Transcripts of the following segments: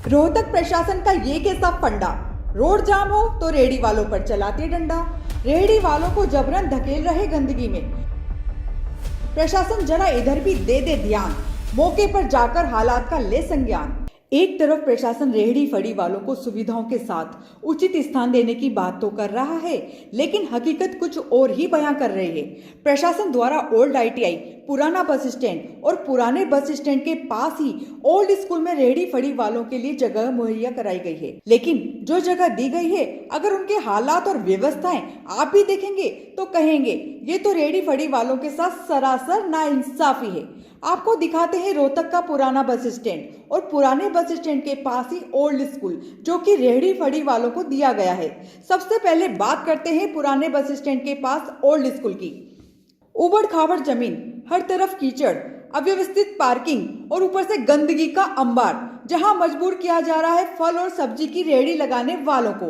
रोहतक प्रशासन का ये कैसा फंडा, रोड जाम हो तो रेहड़ी वालों पर चलाते डंडा। रेहड़ी वालों को जबरन धकेल रहे गंदगी में। प्रशासन जरा इधर भी दे ध्यान, मौके पर जाकर हालात का ले संज्ञान। एक तरफ प्रशासन रेहड़ी फड़ी वालों को सुविधाओं के साथ उचित स्थान देने की बात तो कर रहा है, लेकिन हकीकत कुछ और ही बयां कर रही है। प्रशासन द्वारा ओल्ड ITI, पुराना बस स्टैंड और पुराने बस स्टैंड के पास ही ओल्ड स्कूल में रेहड़ी फड़ी वालों के लिए जगह मुहैया कराई गई है, लेकिन जो जगह दी गई है, अगर उनके हालात और व्यवस्थाएं आप भी देखेंगे तो कहेंगे ये तो रेहड़ी फड़ी वालों के साथ सरासर नाइंसाफी है। आपको दिखाते हैं रोहतक का पुराना बस स्टैंड और पुराने बस स्टैंड के पास ही ओल्ड स्कूल, जो कि रेहड़ी फड़ी वालों को दिया गया है। सबसे पहले बात करते हैं पुराने बस स्टैंड के पास ओल्ड स्कूल की। उबड़ खाबड़ जमीन, हर तरफ कीचड़, अव्यवस्थित पार्किंग और ऊपर से गंदगी का अंबार, जहां मजबूर किया जा रहा है फल और सब्जी की रेहड़ी लगाने वालों को।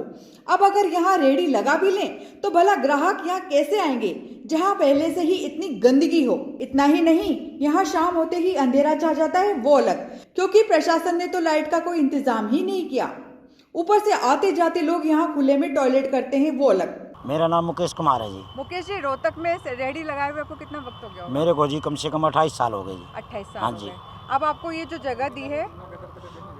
अब अगर यहां रेहड़ी लगा भी लें तो भला ग्राहक यहां कैसे आएंगे, जहां पहले से ही इतनी गंदगी हो। इतना ही नहीं, यहां शाम होते ही अंधेरा छा जाता है, वो अलग, क्योंकि प्रशासन ने तो लाइट का कोई इंतजाम ही नहीं किया। ऊपर से आते जाते लोग यहाँ खुले में टॉयलेट करते हैं, वो अलग। मेरा नाम मुकेश कुमार है जी। मुकेश जी, रोहतक में रेहड़ी लगाए हुए आपको कितना वक्त हो गया? मेरे को जी कम से कम 28 साल हो गए जी। 28 साल हाँ हो जी। गए। अब आपको ये जो जगह दी है,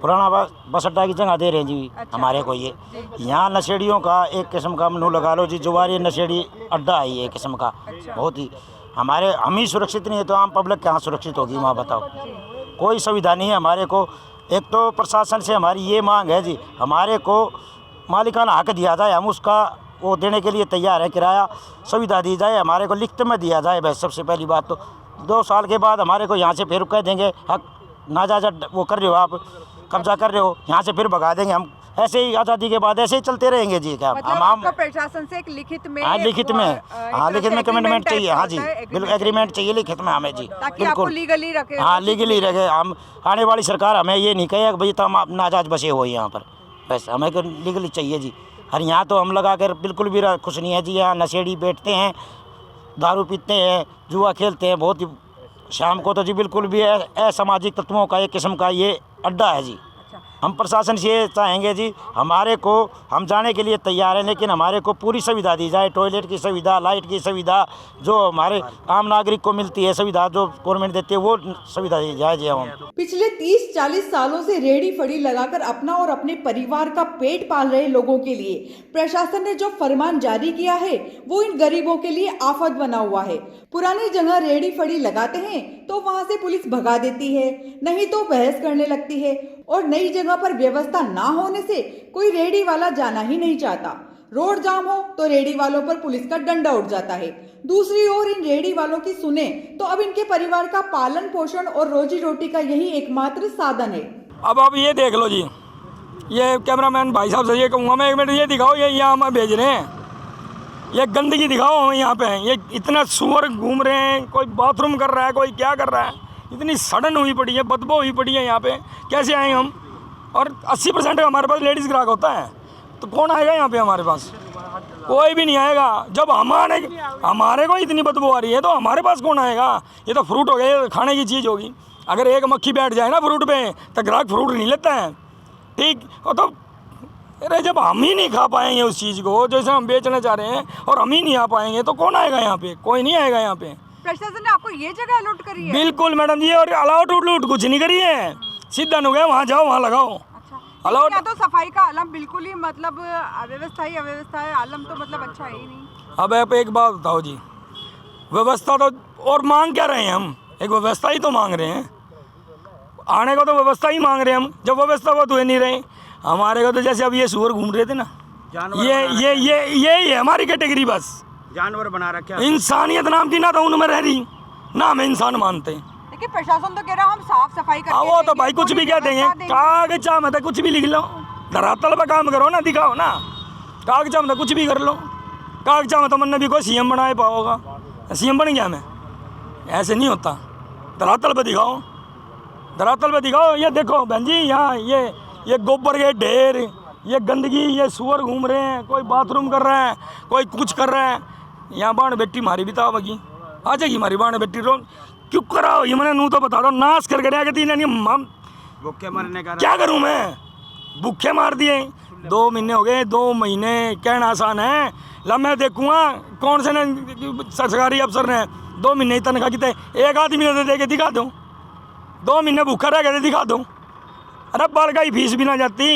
पुराना बस अड्डा की जगह दे रहे हैं जी। अच्छा। हमारे को ये यहाँ नशेड़ियों का एक किस्म का मनू लगा लो जी, जुवारी नशेड़ी अड्डा है ये किस्म का। अच्छा। बहुत ही हमारे हम ही सुरक्षित नहीं है तो आम पब्लिक कहाँ सुरक्षित होगी वहाँ बताओ। कोई सुविधा नहीं है हमारे को। एक तो प्रशासन से हमारी ये मांग है जी, हमारे को मालिकाना हक दिया जाए, हम उसका वो देने के लिए तैयार है। किराया सुविधा दी जाए, हमारे को लिखत में दिया जाए। बस सबसे पहली बात तो 2 साल के बाद हमारे को यहाँ से फिर कह देंगे हक नाजायज वो कर रहे हो, आप कब्जा कर रहे हो, यहाँ से फिर भगा देंगे। हम ऐसे ही आज़ादी के बाद ऐसे ही चलते रहेंगे जी। क्या मतलब आपको प्रशासन से एक लिखित में, हाँ लिखित में, हाँ लिखित में कमिटमेंट चाहिए। हाँ जी बिल्कुल, एग्रीमेंट चाहिए लिखित में हमें जी, ताकि आपको लीगली रखे। हाँ लीगली रखे। हम आने वाली सरकार हमें ये नहीं कहे भाई तो हम नाजायज बसे हो यहाँ पर, बस हमें लीगली चाहिए जी। और यहाँ तो हम लगा कर बिल्कुल भी खुश नहीं है जी। यहाँ नशेड़ी बैठते हैं, दारू पीते हैं, जुआ खेलते हैं बहुत ही शाम को तो जी। बिल्कुल भी असामाजिक तत्वों का एक किस्म का ये अड्डा है जी। हम प्रशासन से ये चाहेंगे जी, हमारे को हम जाने के लिए तैयार हैं, लेकिन हमारे को पूरी सुविधा दी जाए। टॉयलेट की सुविधा, लाइट की सुविधा, जो हमारे आम नागरिक को मिलती है सुविधा, जो गवर्नमेंट देती है वो सुविधा दी जाए जी। हम पिछले 30-40 सालों से रेहड़ी फड़ी लगाकर अपना और अपने परिवार का पेट पाल रहे लोगों के लिए प्रशासन ने जो फरमान जारी किया है, वो इन गरीबों के लिए आफत बना हुआ है। पुरानी जगह रेहड़ी फड़ी लगाते हैं तो वहां से पुलिस भगा देती है, नहीं तो बहस करने लगती है, और नई जगह पर व्यवस्था ना होने से कोई रेहड़ी वाला जाना ही नहीं चाहता। रोड जाम हो तो रेहड़ी वालों पर पुलिस का डंडा उठ जाता है। दूसरी ओर इन रेहड़ी वालों की सुने तो अब इनके परिवार का पालन पोषण और रोजी रोटी का यही एकमात्र साधन है। अब आप ये देख लो जी, ये कैमरामैन भाई साहब से ये कहूँगा मैं, 1 मिनट ये दिखाओ, ये यहाँ हमें भेज रहे हैं, ये गंदगी दिखाओ हमें यहाँ पे। ये इतना सुअर घूम रहे हैं, कोई बाथरूम कर रहा है, कोई क्या कर रहा है, इतनी सड़न हुई पड़ी है, बदबू हुई पड़ी है यहाँ पे। कैसे आए हम? और 80% हमारे पास लेडीज़ ग्राहक होता है, तो कौन आएगा यहाँ पे हमारे पास? कोई भी नहीं आएगा। जब हमारे को इतनी बदबू आ रही है तो हमारे पास कौन आएगा? ये तो फ्रूट हो गया, खाने की चीज़ होगी। अगर एक मक्खी बैठ जाए ना फ्रूट पे तो ग्राहक फ्रूट नहीं लेता है, ठीक। और तो अरे जब हम ही नहीं खा पाएंगे उस चीज़ को जैसे हम बेचना चाह रहे हैं, और हम ही नहीं आ पाएंगे, तो कौन आएगा यहाँ पे? कोई नहीं आएगा यहाँ पे। प्रशासन ने आपको ये जगह अलॉट करी है? बिल्कुल मैडम जी, और अलाउट उलूट कुछ नहीं करी है, सीधा नु गया वहाँ जाओ वहाँ लगाओ। अलाउट तो सफाई का आलम बिल्कुल ही, मतलब अव्यवस्था है, आलम तो मतलब अच्छा है ही नहीं। अब आप एक बात बताओ जी, व्यवस्था तो और मांग क्या रहे हैं हम? एक व्यवस्था ही तो मांग रहे हैं, आने को तो व्यवस्था ही मांग रहे हैं हम। जब व्यवस्था वो तो नहीं रहे हमारे को, तो जैसे अब ये सुअर घूम रहे थे ना, ये हमारी कैटेगरी बस जानवर बना रखे। इंसानियत नाम की ना तो उनमें रह रही, ना हमें इंसान मानते हैं। लेकिन प्रशासन तो कह रहा हम साफ सफाई करके वो तो भाई कुछ भी कह देंगे, कागजा में तो कुछ भी लिख लो, धरातल पर काम करो ना, दिखाओ ना। कागजा में तो कुछ भी कर लो, कागजा में तो मन भी कोई CM बनाए पाओगा, CM बन गया मैं, ऐसे नहीं होता। धरातल पर दिखाओ, धरातल पर दिखाओ। ये देखो बहन जी, यहाँ ये गोबर के ढेर, ये गंदगी, ये सुअर घूम रहे हैं, कोई बाथरूम कर रहा है, कोई कुछ कर रहा है। यहाँ बाण बेटी मारी बिताओ बगी आ जाएगी, हमारी बाण बेटी रो क्यों कराओ? ये मैंने नू तो बता दो, नाश करके नहीं, हम भूखे मरने का क्या करूँ मैं? भूखे मार दिए। 2 महीने हो गए, 2 महीने कहना आसान है। ला मैं देखूँगा कौन से ने सरकारी अफसर ने 2 महीने ही तनख्वाह की, एक आदमी ने दे के दिखा दूँ। 2 महीने भूखा रह गए दिखा दूँ। अरे बाल का ही फीस भी ना जाती।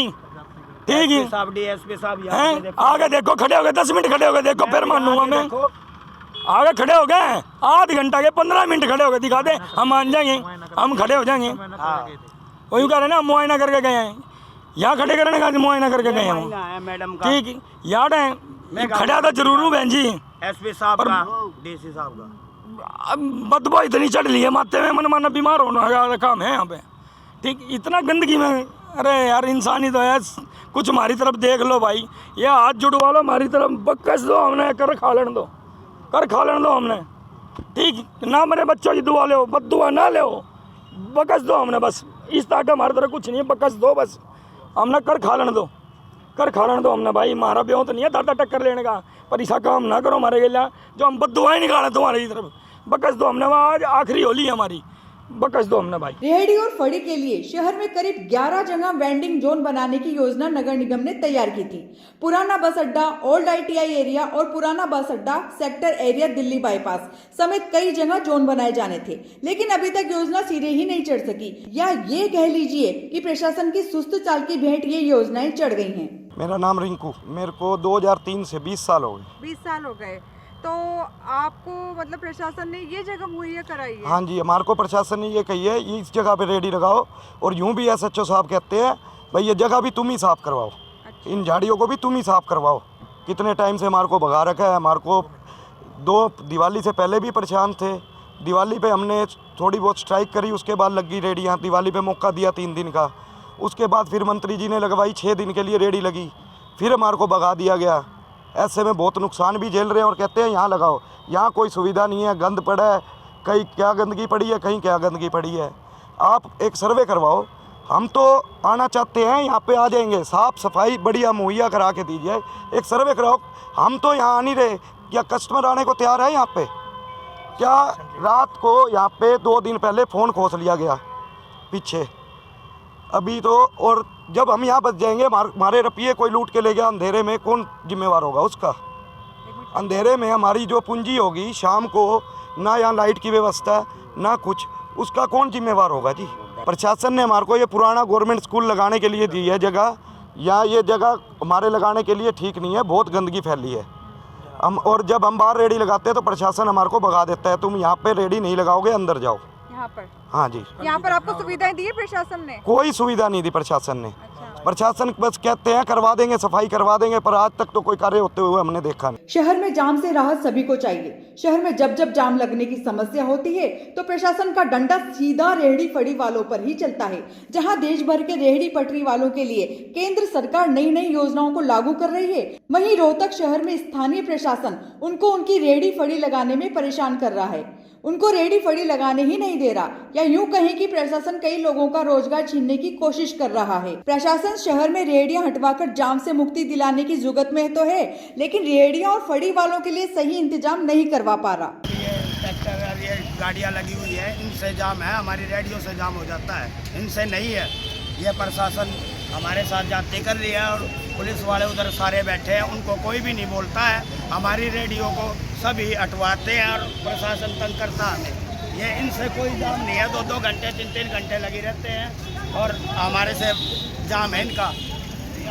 ठीक है साहब डीएसपी साहब हैं, आगे देखो, खड़े हो गए 10 मिनट खड़े हो गए, देखो फिर मानूंगा मैं। आगे खड़े हो गए, आध घंटा के 15 मिनट खड़े हो गए, दिखा दे, हम मान जाएंगे, हम खड़े हो जाएंगे। वही कह रहे ना, मुआयना करके गए हैं, यहाँ खड़े करने का मुआयना करके गए हैं मैडम का। ठीक याद है, खड़ा तो जरूर हूँ बहन जी। एसपी साहब का, डीसी साहब का बदबू इतनी चढ़ ली है माथे में, मन माना बीमार होने का काम है यहाँ पे। ठीक, इतना गंदगी में, अरे यार इंसान ही तो है। कुछ हमारी तरफ देख लो भाई, ये हाथ जुड़वा लो हमारी तरफ, बकस दो हमने, कर खा लेने दो, कर खा लेने दो हमने। ठीक ना, मेरे बच्चों की दुआ लो, बद दुआ ना लो, बकस दो हमने बस। इस तरह का हमारी तरफ कुछ नहीं है, बकस दो बस हमने, कर खा लेने दो, कर खा लेने दो हमने भाई। हमारा ब्यों तो नहीं है दादा टक्कर लेने का, पर ऐसा काम ना करो हमारे के लिए जो हम बद दुआएं निकालें तुम्हारी तरफ। बकस दो हमने, आज आखिरी होली है हमारी, बकस दो हमने भाई। रेहड़ी और फड़ी के लिए शहर में करीब 11 जगह वेंडिंग जोन बनाने की योजना नगर निगम ने तैयार की थी। पुराना बस अड्डा, ओल्ड ITI एरिया और पुराना बस अड्डा सेक्टर एरिया दिल्ली बाईपास समेत कई जगह जोन बनाए जाने थे, लेकिन अभी तक योजना सिरे ही नहीं चढ़ सकी, या ये कह लीजिए कि प्रशासन की सुस्त चाल की भेंट ये योजनाएं चढ़ गई हैं। मेरा नाम रिंकू, मेरे को 2003 से 20 साल हो गए। 20 साल हो गए, तो आपको मतलब प्रशासन ने ये जगह मुहैया कराई है? हाँ जी, हमारे को प्रशासन ने ये कही है इस जगह पे रेडी लगाओ, और यूँ भी SHO साहब कहते हैं भाई ये जगह भी तुम ही साफ़ करवाओ। अच्छा। इन झाड़ियों को भी तुम ही साफ़ करवाओ। कितने टाइम से हमारे को भगा रखा है। हमारे को 2 दिवाली से पहले भी परेशान थे। दिवाली पे हमने थोड़ी बहुत स्ट्राइक करी, उसके बाद लग गई रेडी। यहाँ दिवाली पे मौका दिया 3 दिन का, उसके बाद फिर मंत्री जी ने लगवाई, 6 दिन के लिए रेडी लगी, फिर हमारे को भगा दिया गया। ऐसे में बहुत नुकसान भी झेल रहे हैं और कहते हैं यहाँ लगाओ। यहाँ कोई सुविधा नहीं है, गंद पड़ा है, कहीं क्या गंदगी पड़ी है, कहीं क्या गंदगी पड़ी है। आप एक सर्वे करवाओ, हम तो आना चाहते हैं, यहाँ पे आ जाएंगे, साफ़ सफाई बढ़िया मुहैया करा के दीजिए। एक सर्वे कराओ, हम तो यहाँ आ नहीं रहे, क्या कस्टमर आने को तैयार है यहाँ पे? क्या रात को यहाँ पे 2 दिन पहले फ़ोन खोस लिया गया पीछे अभी तो, और जब हम यहाँ बच जाएंगे, हमारे रुपये कोई लूट के ले गया अंधेरे में, कौन जिम्मेवार होगा उसका? अंधेरे में हमारी जो पूंजी होगी, शाम को ना यहाँ लाइट की व्यवस्था ना कुछ, उसका कौन जिम्मेवार होगा जी? प्रशासन ने हमारे को ये पुराना गवर्नमेंट स्कूल लगाने के लिए दी है जगह, या ये जगह हमारे लगाने के लिए ठीक नहीं है, बहुत गंदगी फैली है। हम, और जब हम बाहर रेडी लगाते हैं तो प्रशासन हमारे को भगा देता है, तुम यहाँ पे रेडी नहीं लगाओगे, अंदर जाओ। यहाँ पर? हाँ जी। यहाँ पर आपको सुविधाएं दी है प्रशासन ने? कोई सुविधा नहीं दी प्रशासन ने। अच्छा। प्रशासन बस कहते हैं करवा देंगे, सफाई करवा देंगे, पर आज तक तो कोई कार्य होते हुए हमने देखा नहीं। शहर में जाम से राहत सभी को चाहिए। शहर में जब जब जाम लगने की समस्या होती है तो प्रशासन का डंडा सीधा रेहड़ी फड़ी वालों पर ही चलता है। जहां देश भर के रेहड़ी पटरी वालों के लिए केंद्र सरकार नई नई योजनाओं को लागू कर रही है, वहीं रोहतक शहर में स्थानीय प्रशासन उनको उनकी रेहड़ी फड़ी लगाने में परेशान कर रहा है। उनको रेहड़ी फड़ी लगाने ही नहीं दे रहा, या यूं कहें कि प्रशासन कई लोगों का रोजगार छीनने की कोशिश कर रहा है। प्रशासन शहर में रेहड़ियां हटवाकर जाम से मुक्ति दिलाने की जुगत में तो है, लेकिन रेहड़ियां और फड़ी वालों के लिए सही इंतजाम नहीं करवा पा रहा। ये ट्रैक्टर और ये गाड़ियाँ लगी हुई है, इनसे जाम है, हमारी रेडियो से जाम हो जाता है, इनसे नहीं है। ये प्रशासन हमारे साथ जाती कर रही है और पुलिस वाले उधर सारे बैठे हैं, उनको कोई भी नहीं बोलता है। हमारी रेडियो को सभी हटवाते हैं और प्रशासन तंग करता है। ये इनसे कोई जाम नहीं है, 2-2 घंटे 3-3 घंटे लगे रहते हैं और हमारे से जाम है इनका।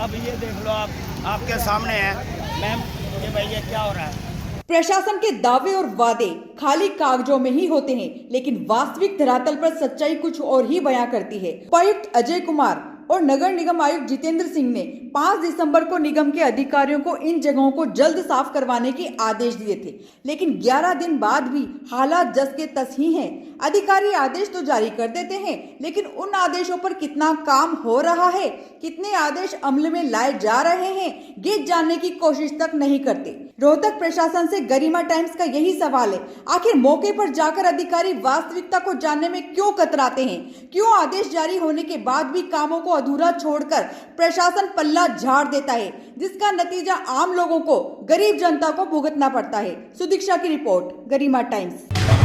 अब ये देख लो, आप आपके सामने है मैम, ये भाई ये क्या हो रहा है? प्रशासन के दावे और वादे खाली कागजों में ही होते हैं, लेकिन वास्तविक धरातल पर सच्चाई कुछ और ही बयां करती है। उपायुक्त अजय कुमार और नगर निगम आयुक्त जितेंद्र सिंह ने 5 दिसंबर को निगम के अधिकारियों को इन जगहों को जल्द साफ करवाने के आदेश दिए थे, लेकिन 11 दिन बाद भी हालात जस के तस ही हैं। अधिकारी आदेश तो जारी कर देते हैं, लेकिन उन आदेशों पर कितना काम हो रहा है, कितने आदेश अमल में लाए जा रहे हैं, ये जानने की कोशिश तक नहीं करते। रोहतक प्रशासन से गरिमा टाइम्स का यही सवाल है, आखिर मौके पर जाकर अधिकारी वास्तविकता को जानने में क्यों कतराते हैं? क्यों आदेश जारी होने के बाद भी कामों को अधूरा छोड़कर प्रशासन पल्ला झाड़ देता है, जिसका नतीजा आम लोगों को, गरीब जनता को भुगतना पड़ता है। सुदीक्षा की रिपोर्ट, गरिमा टाइम्स।